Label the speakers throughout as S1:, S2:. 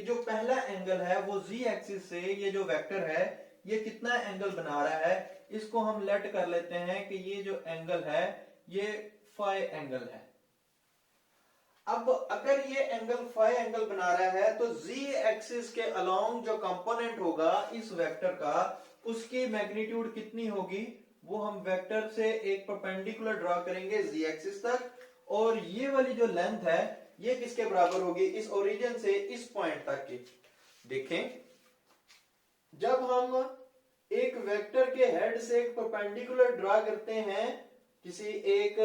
S1: जो पहला एंगल है वो z एक्सिस से ये जो वेक्टर है ये कितना एंगल बना रहा है, इसको हम लेट कर लेते हैं कि ये जो एंगल है ये फाई एंगल है। अब अगर ये एंगल फाई एंगल बना रहा है तो z एक्सिस के अलोंग जो कंपोनेंट होगा इस वेक्टर का, उसकी मैग्नीट्यूड कितनी होगी, वो हम वेक्टर से एक परपेंडिकुलर ड्रॉ करेंगे z एक्सिस तक, और ये वाली जो लेंथ है ये किसके बराबर होगी, इस ओरिजिन से इस पॉइंट तक की। देखें, जब हम एक वेक्टर के हेड से एक परपेंडिकुलर ड्रॉ करते हैं किसी एक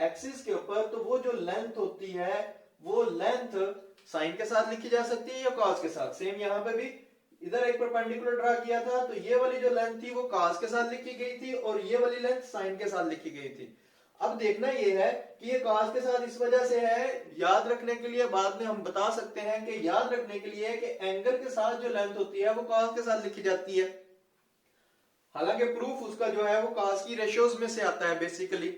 S1: एक्सिस के ऊपर, तो वो जो लेंथ होती है वो लेंथ साइन के साथ लिखी जा सकती है या कॉस के साथ। सेम यहां पे भी इधर एक परपेंडिकुलर ड्रॉ किया था तो ये वाली जो लेंथ थी वो कॉस के साथ लिखी गई थी और ये वाली लेंथ साइन के साथ लिखी गई थी। अब देखना ये है कि ये कॉस के साथ इस वजह से है, याद रखने के लिए बाद में हम बता सकते हैं कि याद रखने के लिए कि एंगल के साथ जो लेंथ होती है वो कॉस के साथ लिखी जाती है। हालांकि प्रूफ उसका जो है वो कॉस की रेशियोज में से आता है बेसिकली।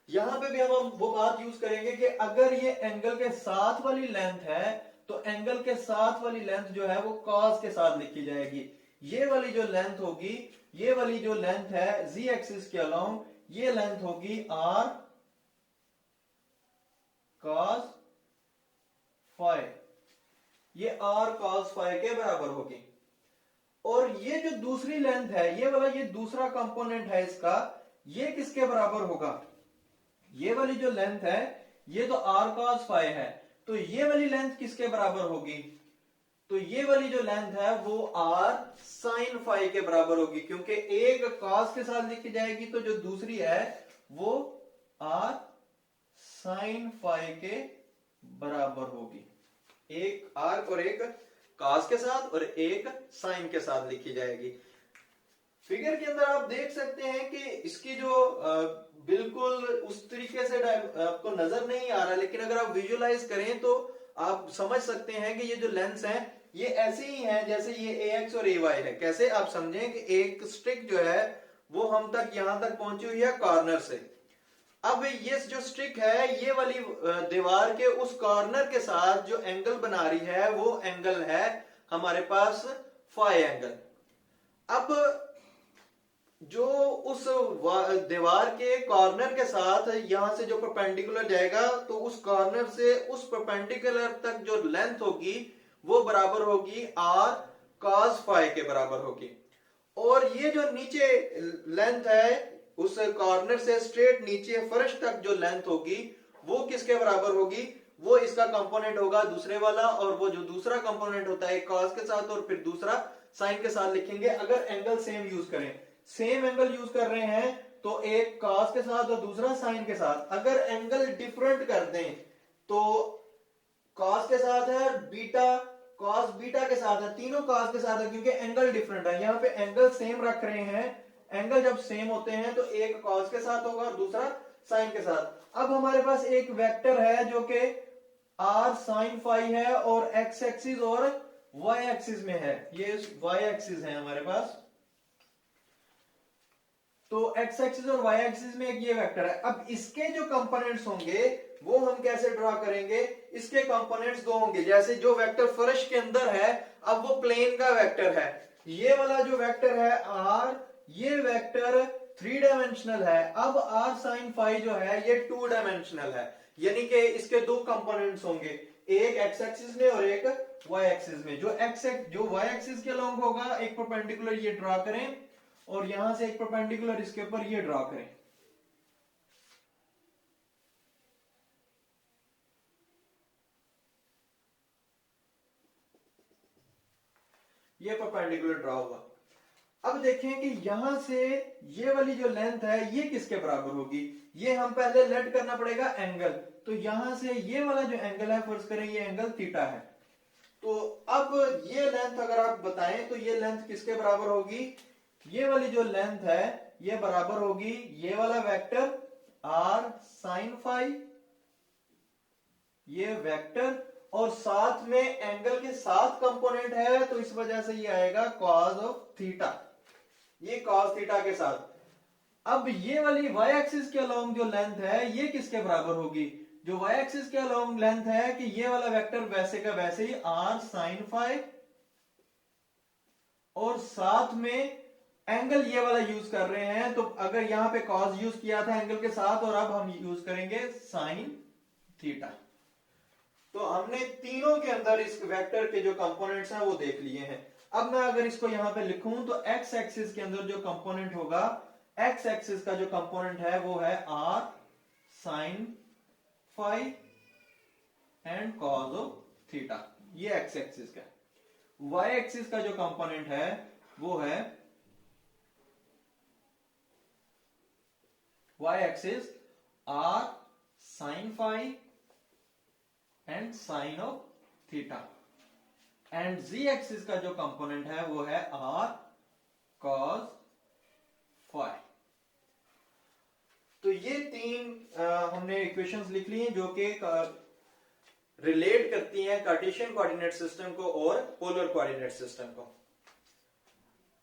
S1: यहां पे भी हम वो बात यूज करेंगे कि अगर ये एंगल के साथ वाली लेंथ है तो एंगल के साथ वाली लेंथ जो है वो कॉस के साथ लिखी जाएगी। ये वाली जो लेंथ होगी, ये वाली जो लेंथ है z एक्सिस के अलोंग, ये लेंथ होगी r cos फाई, ये r cos फाई के बराबर होगी। और ये जो दूसरी लेंथ है, ये वाला ये दूसरा कंपोनेंट है इसका, ये किसके बराबर होगा, ये वाली जो लेंथ है ये तो r cos फाई है, तो ये वाली लेंथ किसके बराबर होगी, तो ये वाली जो लेंथ है वो r sin फाई के बराबर होगी, क्योंकि एक cos के साथ लिखी जाएगी तो जो दूसरी है वो r sin फाई के बराबर होगी। एक r और एक cos के साथ और एक sin के साथ लिखी जाएगी। फिगर के अंदर आप देख सकते हैं कि इसकी जो बिल्कुल उस तरीके से आपको नजर नहीं आ रहा, लेकिन अगर आप विजुअलाइज करें तो आप समझ सकते हैं कि ये जो लेंस है ये ऐसे ही है जैसे ये ax और ay है। कैसे, आप समझें कि एक स्ट्रिक जो है वो हम तक यहां तक पहुंची हुई है कॉर्नर से। अब ये जो स्ट्रिक है ये वाली दीवार के उस कॉर्नर के साथ जो एंगल बना रही है वो एंगल है हमारे पास फाई एंगल। अब जो उस दीवार के कॉर्नर के साथ यहां से जो परपेंडिकुलर जाएगा तो उस कॉर्नर से उस परपेंडिकुलर तक जो लेंथ होगी वो बराबर होगी r cos फाई के बराबर होगी। और ये जो नीचे लेंथ है उस कॉर्नर से स्ट्रेट नीचे फर्श तक जो लेंथ होगी वो किसके बराबर होगी, वो इसका कंपोनेंट होगा दूसरे वाला, और वो जो दूसरा कंपोनेंट होता है cos के साथ और फिर दूसरा sin के साथ लिखेंगे। अगर एंगल सेम यूज करें, सेम एंगल यूज कर रहे हैं तो एक cos के साथ और दूसरा sin के साथ। अगर एंगल डिफरेंट कर दें तो cos के साथ है बीटा, cos बीटा के साथ है, तीनों cos के साथ है क्योंकि एंगल डिफरेंट है। यहाँ पे एंगल सेम रख रहे हैं, एंगल जब सेम होते हैं तो एक cos के साथ होगा और दूसरा sin के साथ। अब हमारे पास एक वेक्टर है जो कि r sin फाई है और x एक्सिस और y एक्सिस में है, ये y एक्सिस है हमारे पास, तो x एक्सिस और y एक्सिस में एक ये वेक्टर है। अब इसके जो कंपोनेंट्स होंगे वो हम कैसे ड्रॉ करेंगे, इसके कंपोनेंट्स दो होंगे। जैसे जो वेक्टर फर्श के अंदर है अब वो प्लेन का वेक्टर है, ये वाला जो वेक्टर है r, ये वेक्टर 3 डायमेंशनल है। अब r sin फाई जो है ये 2 डायमेंशनल है, यानी कि इसके दो कंपोनेंट्स होंगे, एक x एक्सिस में और एक y एक्सिस में। जो y एक्सिस के अलोंग होगा एक परपेंडिकुलर ये ड्रॉ करें और यहां से एक परपेंडिकुलर इसके ऊपर ये ड्रॉ करें। ये परपेंडिकुलर ड्रॉ हुआ। अब देखें कि यहां से ये वाली जो लेंथ है ये किसके बराबर होगी, ये हम पहले लेट करना पड़ेगा एंगल। तो यहां से ये वाला जो एंगल है फर्ज करें ये एंगल थीटा है, तो अब ये लेंथ अगर आप बताएं तो ये लेंथ किसके बराबर होगी, ये वाली जो लेंथ है ये बराबर होगी ये वाला वेक्टर r sin फाई, ये वेक्टर और साथ में एंगल के साथ कंपोनेंट है तो इस वजह से ये आएगा cos ऑफ थीटा, ये cos थीटा के साथ। अब ये वाली y एक्सिस के अलोंग जो लेंथ है ये किसके बराबर होगी, जो y एक्सिस के अलोंग लेंथ है कि ये वाला वेक्टर वैसे का वैसे ही r sin फाई, और साथ में एंगल ये वाला यूज कर रहे हैं, तो अगर यहां पे cos यूज किया था एंगल के साथ, और अब हम यूज करेंगे sin थीटा। तो हमने तीनों के अंदर इस वेक्टर के जो कंपोनेंट्स हैं वो देख लिए हैं। अब मैं अगर इसको यहां पे लिखूं तो x एक्सिस के अंदर जो कंपोनेंट होगा, x एक्सिस का जो कंपोनेंट है वो है r sin phi and cos of theta, ये x एक्सिस का। y एक्सिस का जो कंपोनेंट है वो है y axis r sin phi and sine of theta, and z axis का जो कंपोनेंट है वो है r cos फाई। तो ये तीन हमने इक्वेशंस लिख ली हैं जो कि रिलेट करती हैं कार्टेशियन कोऑर्डिनेट सिस्टम को और पोलर कोऑर्डिनेट सिस्टम को।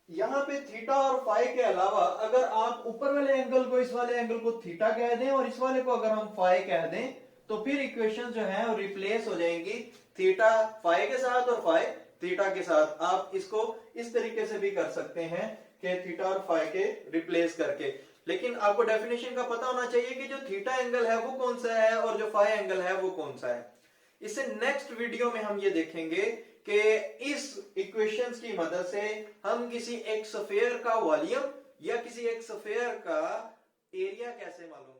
S1: यहां पे थीटा और फाई के अलावा अगर आप ऊपर वाले एंगल को, इस वाले एंगल को थीटा कह दें और इस वाले को अगर हम फाई कह दें, तो फिर इक्वेशन जो है वो रिप्लेस हो जाएंगी थीटा फाई के साथ और फाई थीटा के साथ। आप इसको इस तरीके से भी कर सकते हैं कि थीटा और फाई के रिप्लेस करके, लेकिन आपको डेफिनेशन का पता होना चाहिए कि जो थीटा एंगल है वो कौन सा है और जो फाई एंगल है वो कौन सा है। इससे नेक्स्ट वीडियो में हम ये देखेंगे कि इस इक्वेशंस की मदद से हम किसी एक स्फीयर का वॉल्यूम या किसी एक स्फीयर का एरिया कैसे मालूम